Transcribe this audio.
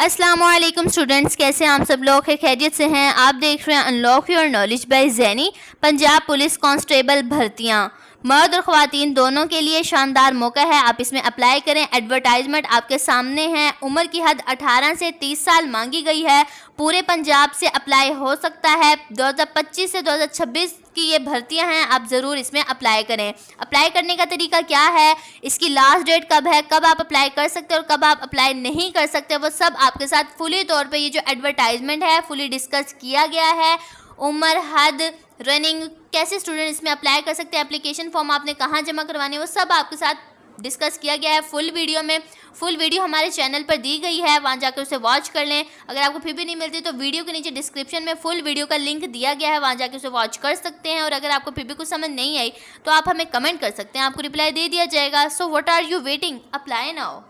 अस्सलामुअलैकुम स्टूडेंट्स, कैसे हैं आप सब लोग? खैरियत से हैं? आप देख रहे हैं unlock your knowledge by Zaini. Punjab police constable भर्तियां मर्द और ख़वातीन दोनों के लिए शानदार मौका है, आप इसमें अप्लाई करें। एडवर्टाइजमेंट आपके सामने है। उम्र की हद 18 से 30 साल मांगी गई है। पूरे पंजाब से अप्लाई हो सकता है। 2025 से 2026 की ये भर्तियां हैं, आप ज़रूर इसमें अप्लाई करें। अप्लाई करने का तरीका क्या है, इसकी लास्ट डेट कब है, कब आप अप्लाई कर सकते हैं और कब आप अप्लाई नहीं कर सकते, वो सब आपके साथ फुली तौर पे ये जो एडवर्टाइजमेंट है फुली डिस्कस किया गया है। उम्र, हद, रनिंग, कैसे स्टूडेंट इसमें अप्लाई कर सकते हैं, एप्लीकेशन फॉर्म आपने कहाँ जमा करवाने, वो सब आपके साथ डिस्कस किया गया है फुल वीडियो में। फुल वीडियो हमारे चैनल पर दी गई है, वहाँ जाकर उसे वॉच कर लें। अगर आपको फिर भी नहीं मिलती तो वीडियो के नीचे डिस्क्रिप्शन में फुल वीडियो का लिंक दिया गया है, वहाँ जाकर उसे वॉच कर सकते हैं। और अगर आपको फिर भी कुछ समझ नहीं आई तो आप हमें कमेंट कर सकते हैं, आपको रिप्लाई दे दिया जाएगा। So what are you waiting, apply now.